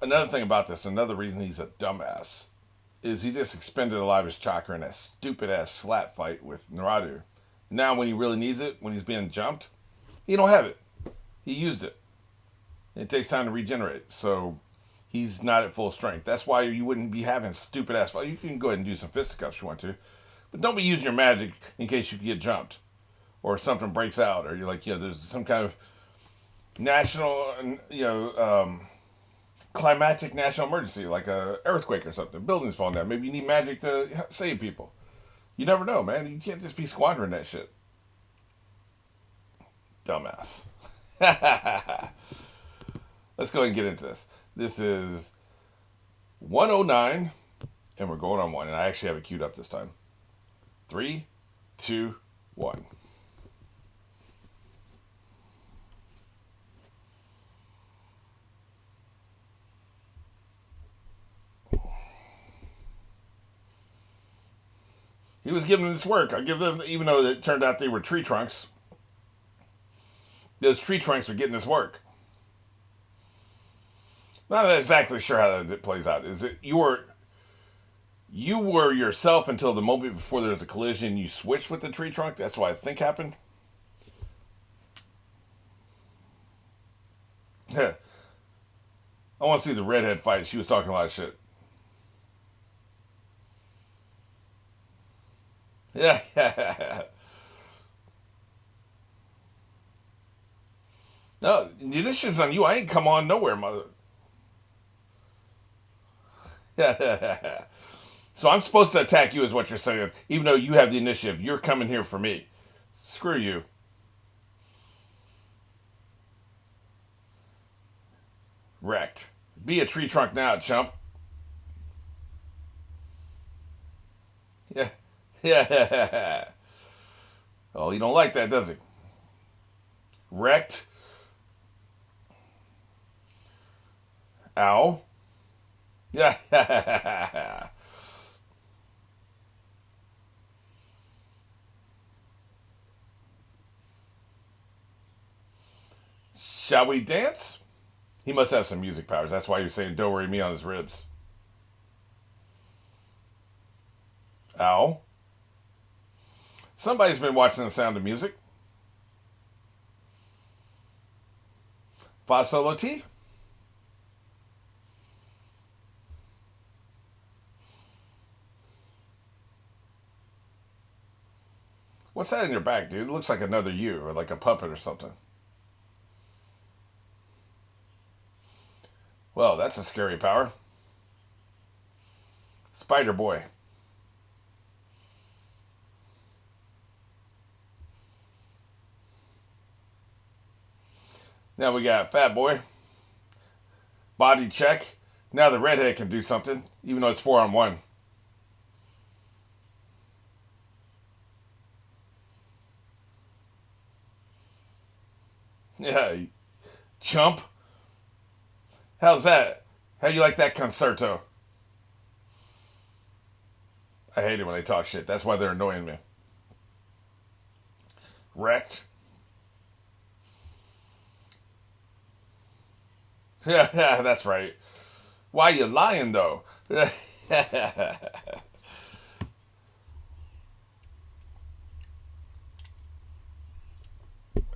Another thing about this, another reason he's a dumbass, is he just expended a lot of his chakra in that stupid ass slap fight with Naruto. Now, when he really needs it, when he's being jumped, he don't have it. He used it. It takes time to regenerate, so he's not at full strength. That's why you wouldn't be having stupid ass fight. You can go ahead and do some fisticuffs if you want to, but don't be using your magic in case you get jumped or something breaks out, or you're like, there's some kind of national, climatic national emergency, like a earthquake or something. Buildings falling down. Maybe you need magic to save people. You never know, man. You can't just be squandering that shit. Dumbass. Let's go ahead and get into this. This is 109, and we're going on one. And I actually have it queued up this time. 3, 2, 1. He was giving this work. I give them, even though it turned out they were tree trunks. Those tree trunks are getting this work. Not exactly sure how that plays out. Is it you were yourself until the moment before there was a collision? You switched with the tree trunk. That's what I think happened. I want to see the redhead fight. She was talking a lot of shit. Yeah, yeah. No, the initiative's on you. I ain't come on nowhere, mother. So I'm supposed to attack you, is what you're saying, even though you have the initiative. You're coming here for me. Screw you. Wrecked. Be a tree trunk now, chump. Yeah. Yeah. Oh, he don't like that, does he? Wrecked. Ow. Yeah. Shall we dance? He must have some music powers. That's why you're saying "Don't worry me" on his ribs. Ow. Somebody's been watching The Sound of Music. Fa solo ti. What's that in your back, dude? It looks like another you, or like a puppet or something. Well, that's a scary power. Spider Boy. Now we got Fat Boy. Body check. Now the redhead can do something, even though it's 4-on-1. Yeah, chump. How's that? How do you like that concerto? I hate it when they talk shit. That's why they're annoying me. Wrecked. Yeah, yeah, that's right. Why you lying though?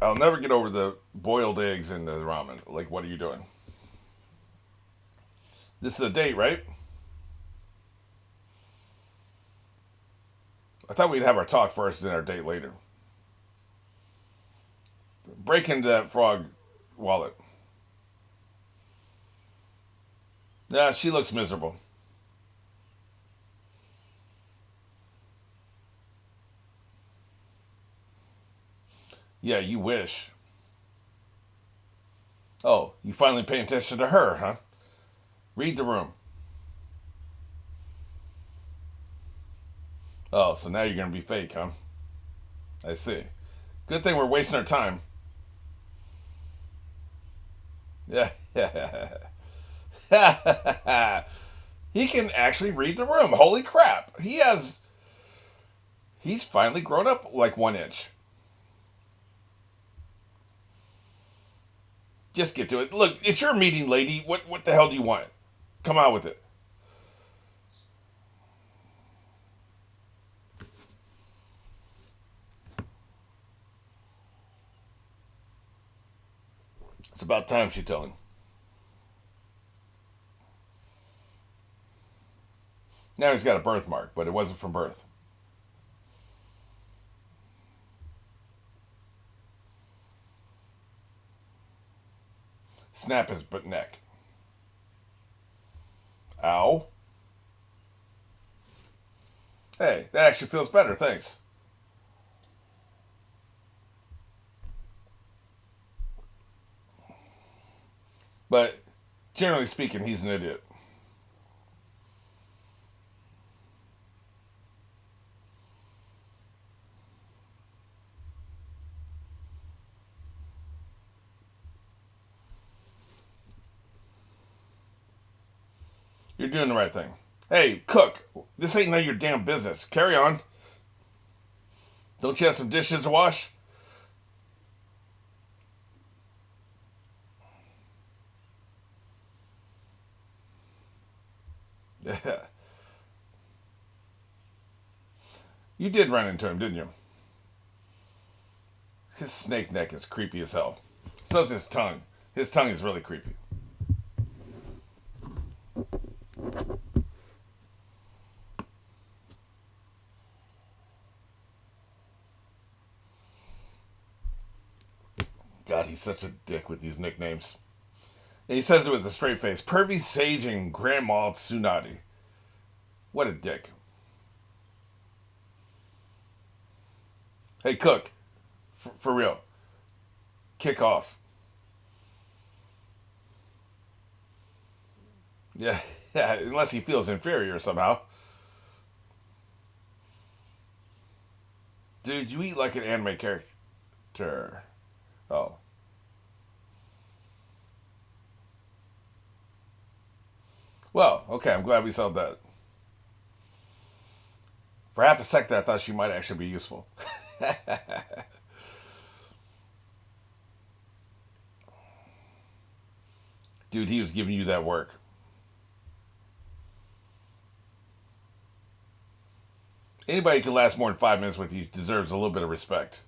I'll never get over the boiled eggs in the ramen. Like, what are you doing? This is a date, right? I thought we'd have our talk first and our date later. Break into that frog wallet. Nah, she looks miserable. Yeah, you wish. Oh, you finally paying attention to her, huh? Read the room. Oh, so now you're gonna be fake, huh? I see. Good thing we're wasting our time. Yeah, yeah. He can actually read the room. Holy crap! He's finally grown up like 1 inch. Just get to it. Look, it's your meeting, lady. What the hell do you want? Come out with it. It's about time she told him. Now he's got a birthmark, but it wasn't from birth. Snap his neck. Ow. Hey, that actually feels better, thanks. But generally speaking, he's an idiot. You're doing the right thing. Hey, cook, this ain't none of your damn business. Carry on. Don't you have some dishes to wash? You did run into him, didn't you? His snake neck is creepy as hell. So's his tongue. His tongue is really creepy. God, he's such a dick with these nicknames. And he says it with a straight face. Pervy Sage and Grandma Tsunade. What a dick. Hey, cook. For real. Kick off. Yeah, yeah, unless he feels inferior somehow. Dude, you eat like an anime character. Oh. Well, okay, I'm glad we solved that. For half a second, I thought she might actually be useful. Dude, he was giving you that work. Anybody who can last more than 5 minutes with you deserves a little bit of respect.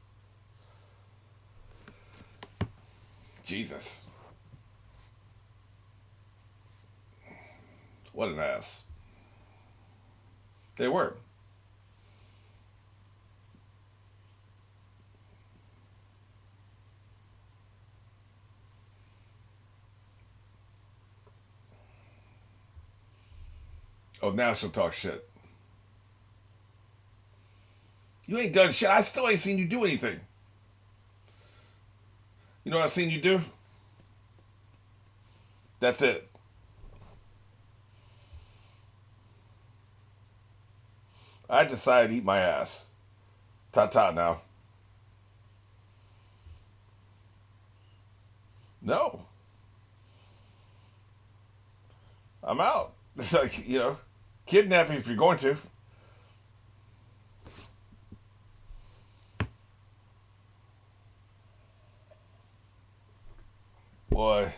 Jesus. What an ass. They were. Oh, now she'll talk shit. You ain't done shit. I still ain't seen you do anything. You know what I've seen you do? That's it. I decided to eat my ass. Ta ta now. No. I'm out. It's like, kidnap me if you're going to. Boy.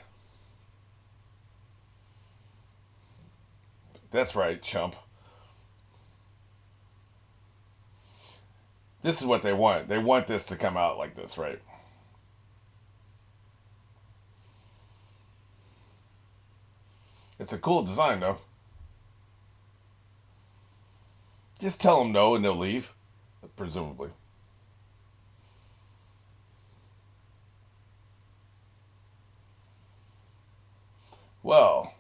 That's right, chump. This is what they want. They want this to come out like this, right? It's a cool design, though. Just tell them no and they'll leave, presumably. Well,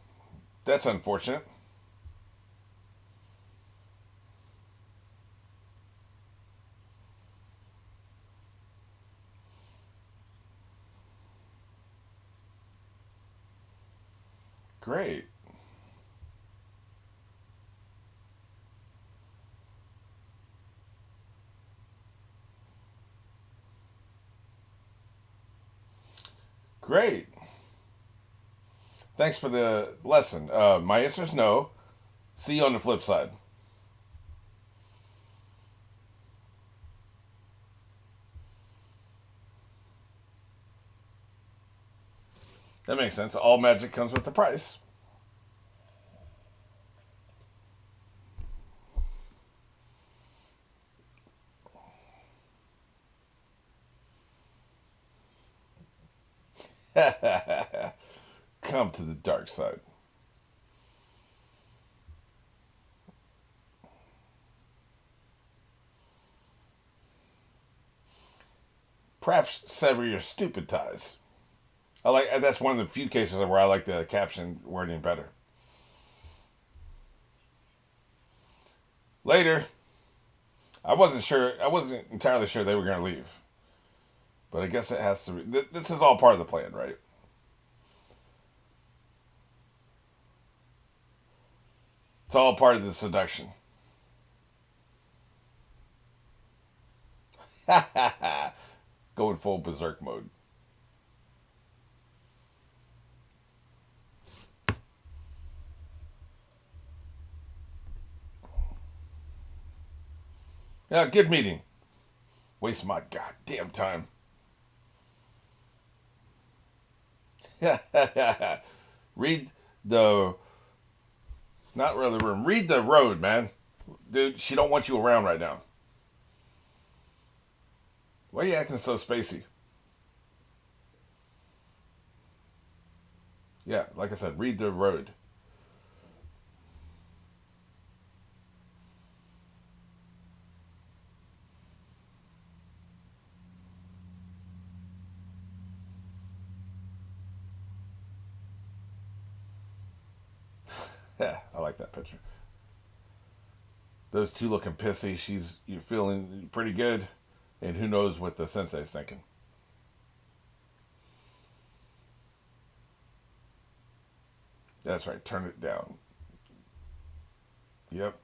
that's unfortunate. Great. Great. Thanks for the lesson. My answer is no. See you on the flip side. That makes sense. All magic comes with a price. Come to the dark side. Perhaps sever your stupid ties. I like that's one of the few cases where I like the caption wording better. Later, I wasn't sure. I wasn't entirely sure they were going to leave, but I guess it has to. This is all part of the plan, right? It's all part of the seduction. Going full berserk mode. Yeah, good meeting. Waste my goddamn time. Read the not really room. Read the road, man. Dude, she don't want you around right now. Why are you acting so spacey? Yeah, like I said, read the road. Yeah, I like that picture. Those two looking pissy. You're feeling pretty good, and who knows what the sensei's thinking. That's right. Turn it down. Yep,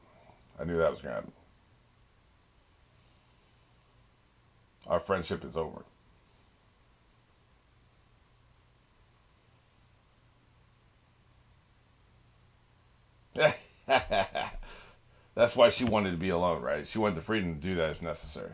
I knew that was gonna happen. Our friendship is over. That's why she wanted to be alone, right? She wanted the freedom to do that if necessary.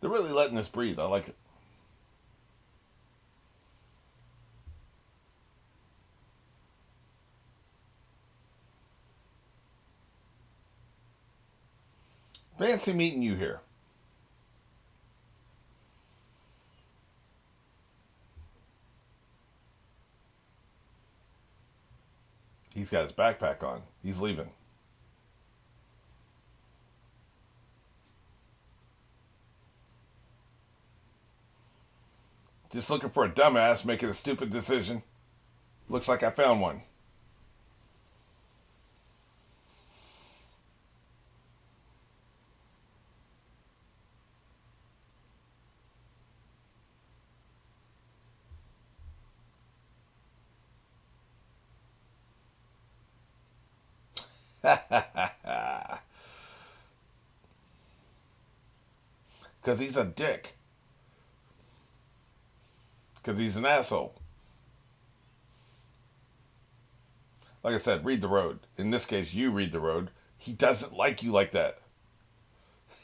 They're really letting us breathe. I like it. Fancy meeting you here. He's got his backpack on. He's leaving. Just looking for a dumbass making a stupid decision. Looks like I found one. Because he's a dick. Because he's an asshole. Like I said, read the road. In this case, you read the road. He doesn't like you like that.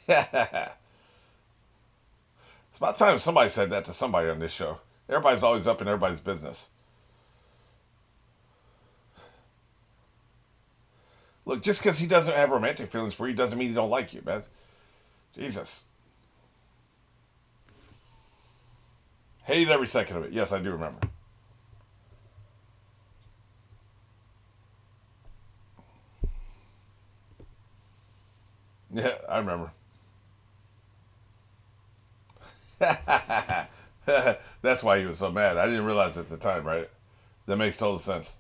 It's about time somebody said that to somebody on this show. Everybody's always up in everybody's business. Look, just because he doesn't have romantic feelings for you doesn't mean he don't like you, man. Jesus. Hated every second of it. Yes, I do remember. Yeah, I remember. That's why he was so mad. I didn't realize at the time, right? That makes total sense.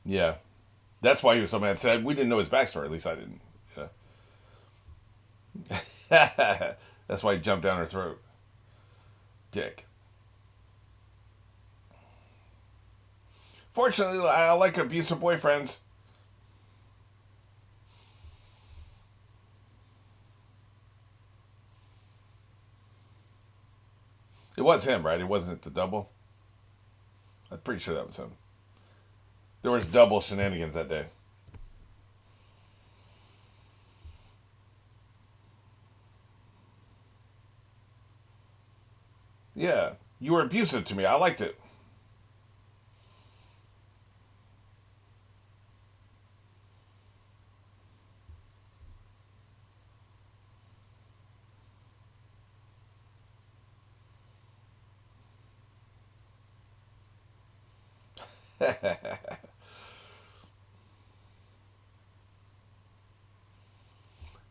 Yeah. That's why he was so mad. Said we didn't know his backstory. At least I didn't. Yeah. That's why he jumped down her throat. Dick. Fortunately, I like abusive boyfriends. It was him, right? It wasn't the double. I'm pretty sure that was him. There was double shenanigans that day. Yeah, you were abusive to me. I liked it.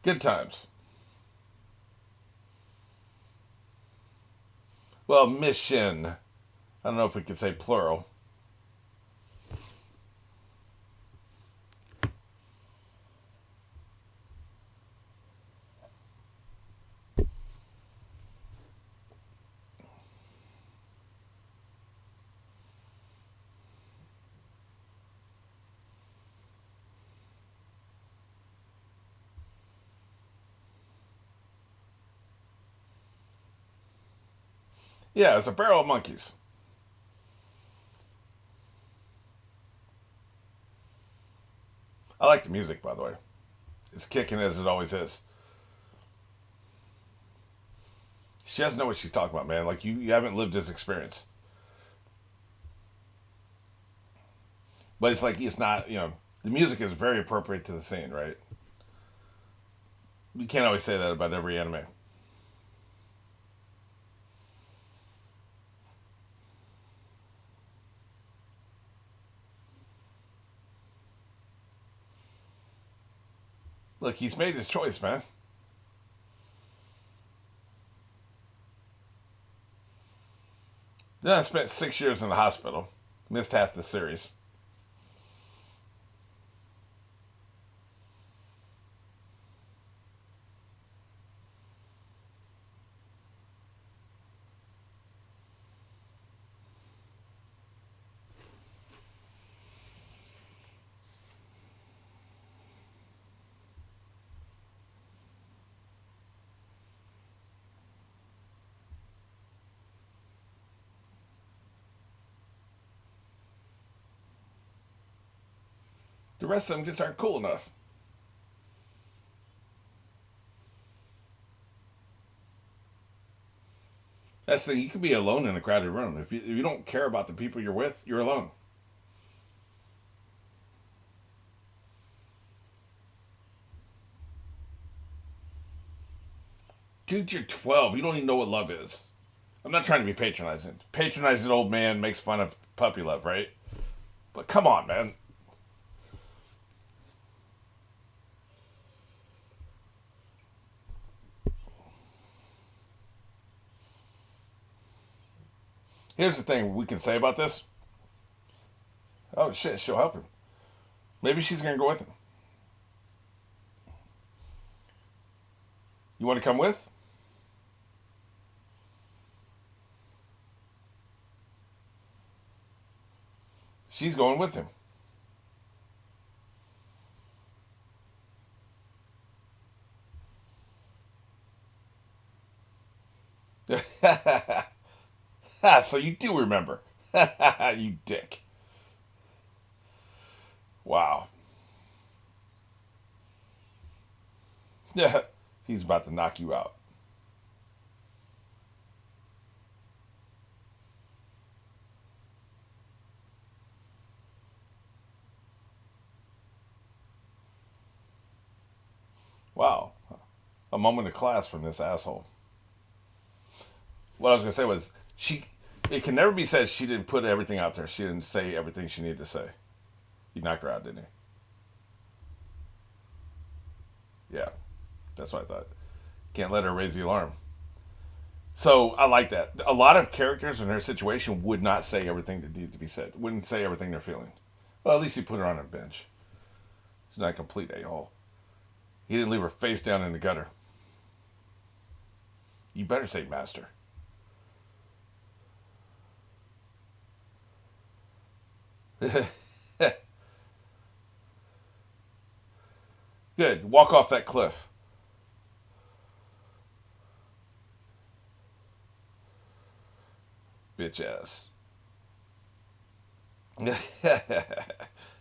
Good times. Well, mission. I don't know if we could say plural. Yeah, it's a barrel of monkeys. I like the music, by the way. It's kicking as it always is. She doesn't know what she's talking about, man. Like you haven't lived this experience. But it's like it's not, the music is very appropriate to the scene, right? You can't always say that about every anime. Look, he's made his choice, man. Then I spent 6 years in the hospital. Missed half the series. The rest of them just aren't cool enough. That's the thing. You can be alone in a crowded room. If you don't care about the people you're with, you're alone. Dude, you're 12. You don't even know what love is. I'm not trying to be patronizing. Patronizing old man makes fun of puppy love, right? But come on, man. Here's the thing we can say about this. Oh shit, she'll help him. Maybe she's gonna go with him. You want to come with? She's going with him. So you do remember. You dick. Wow. Yeah. He's about to knock you out. Wow. A moment of class from this asshole. What I was gonna say was she. It can never be said she didn't put everything out there. She didn't say everything she needed to say. He knocked her out, didn't he? Yeah, that's what I thought. Can't let her raise the alarm. So I like that. A lot of characters in her situation would not say everything that needed to be said. Wouldn't say everything they're feeling. Well, at least he put her on a bench. She's not a complete a hole. He didn't leave her face down in the gutter. You better say master. Good. Walk off that cliff. Bitch ass.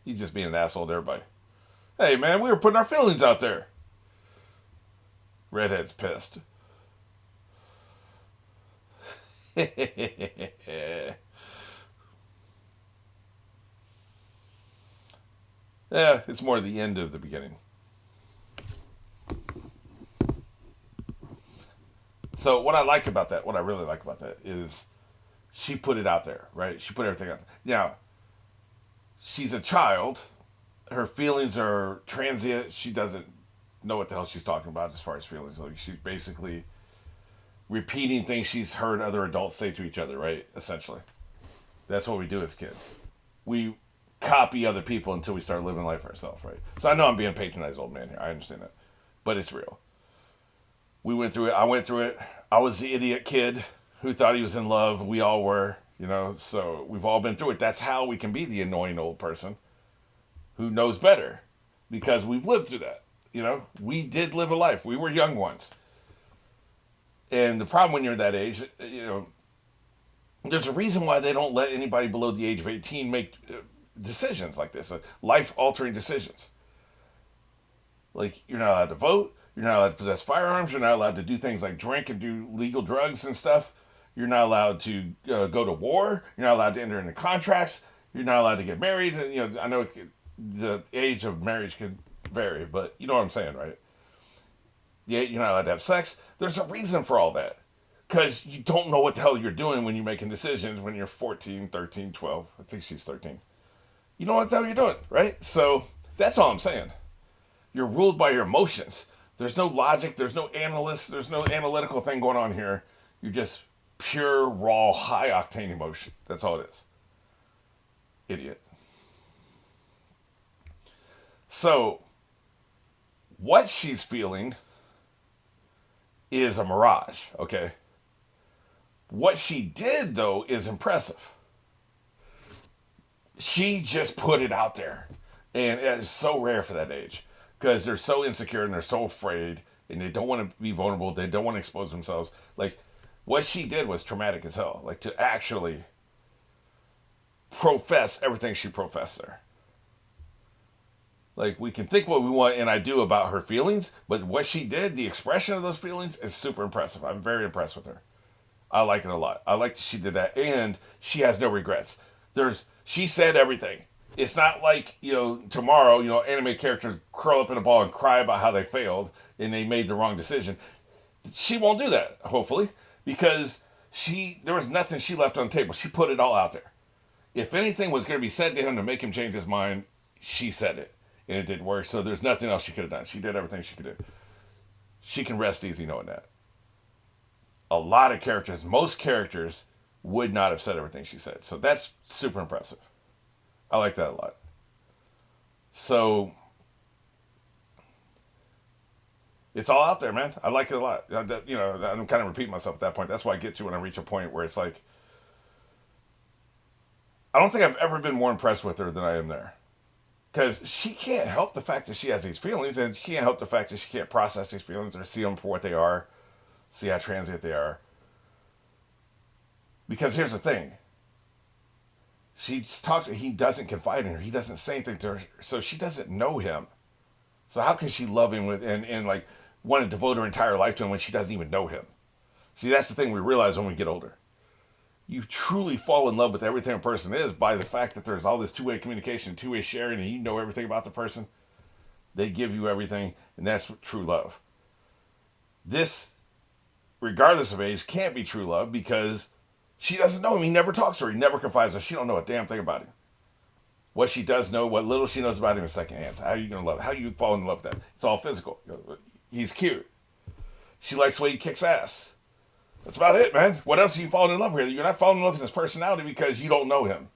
He's just being an asshole to everybody. Hey, man, we were putting our feelings out there. Redhead's pissed. Yeah, it's more the end of the beginning. So what I like about that, what I really like about that is she put it out there, right? She put everything out there. Now, she's a child. Her feelings are transient. She doesn't know what the hell she's talking about as far as feelings. Like she's basically repeating things she's heard other adults say to each other, right? Essentially. That's what we do as kids. We copy other people until we start living life ourselves, right? So I know I'm being patronized old man here. I understand that. But it's real. We went through it. I went through it. I was the idiot kid who thought he was in love. We all were, so we've all been through it. That's how we can be the annoying old person who knows better because we've lived through that. We did live a life. We were young once. And the problem when you're that age, there's a reason why they don't let anybody below the age of 18 make decisions like this, life-altering decisions. Like, you're not allowed to vote. You're not allowed to possess firearms. You're not allowed to do things like drink and do legal drugs and stuff. You're not allowed to go to war. You're not allowed to enter into contracts. You're not allowed to get married. I know the age of marriage can vary, but you know what I'm saying, right? Yeah, you're not allowed to have sex. There's a reason for all that. Because you don't know what the hell you're doing when you're making decisions when you're 14, 13, 12. I think she's 13. You know what the hell you're doing, right? So that's all I'm saying. You're ruled by your emotions. There's no logic. There's no analyst. There's no analytical thing going on here. You're just pure, raw, high-octane emotion. That's all it is. Idiot. So, what she's feeling is a mirage, okay? What she did, though, is impressive. She just put it out there. And it is so rare for that age. Because they're so insecure and they're so afraid. And they don't want to be vulnerable. They don't want to expose themselves. Like, what she did was traumatic as hell. Like, to actually profess everything she professed there. Like, we can think what we want, and I do, about her feelings. But what she did, the expression of those feelings, is super impressive. I'm very impressed with her. I like it a lot. I like that she did that. And she has no regrets. She said everything. It's not like, tomorrow, anime characters curl up in a ball and cry about how they failed and they made the wrong decision. She won't do that, hopefully, because there was nothing she left on the table. She put it all out there. If anything was going to be said to him to make him change his mind, she said it. And it didn't work, so there's nothing else she could have done. She did everything she could do. She can rest easy knowing that. A lot of characters, most characters, would not have said everything she said. So that's super impressive. I like that a lot. So, it's all out there, man. I like it a lot. I'm kind of repeating myself at that point. That's why I get to when I reach a point where it's like, I don't think I've ever been more impressed with her than I am there. Because she can't help the fact that she has these feelings, and she can't help the fact that she can't process these feelings or see them for what they are, see how transient they are. Because here's the thing. He doesn't confide in her. He doesn't say anything to her. So she doesn't know him. So how can she love him and like want to devote her entire life to him when she doesn't even know him? See, that's the thing we realize when we get older. You truly fall in love with everything a person is by the fact that there's all this two-way communication, two-way sharing, and you know everything about the person. They give you everything, and that's true love. This, regardless of age, can't be true love because she doesn't know him. He never talks to her. He never confides in her. She don't know a damn thing about him. What she does know, what little she knows about him is secondhand. How are you going to love him? How do you fall in love with that? It's all physical. He's cute. She likes the way he kicks ass. That's about it, man. What else are you falling in love with? You're not falling in love with his personality because you don't know him.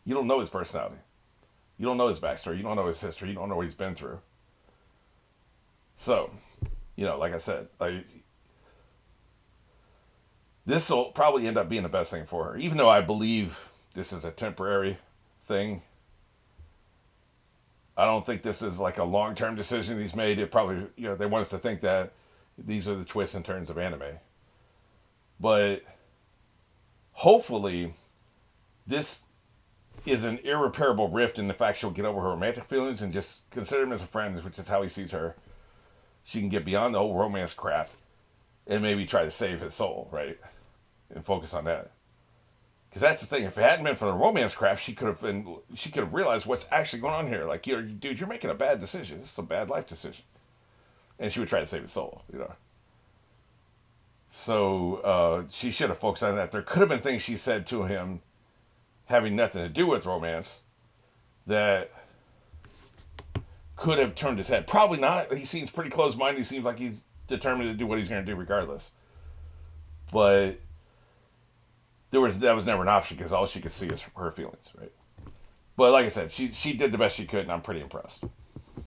You don't know his personality. You don't know his backstory. You don't know his history. You don't know what he's been through. So, like I said, this will probably end up being the best thing for her. Even though I believe this is a temporary thing. I don't think this is like a long-term decision he's made. It probably, they want us to think that these are the twists and turns of anime. But hopefully, this is an irreparable rift in the fact she'll get over her romantic feelings and just consider him as a friend, which is how he sees her. She can get beyond the whole romance crap and maybe try to save his soul, right? And focus on that. Because that's the thing. If it hadn't been for the romance crap, she could have realized what's actually going on here. Like, dude, you're making a bad decision. This is a bad life decision. And she would try to save his soul, you know. So she should have focused on that. There could have been things she said to him having nothing to do with romance that could have turned his head. Probably not. He seems pretty close-minded. He seems like he's determined to do what he's going to do regardless. But that was never an option because all she could see is her feelings, right? But like I said, she did the best she could, and I'm pretty impressed.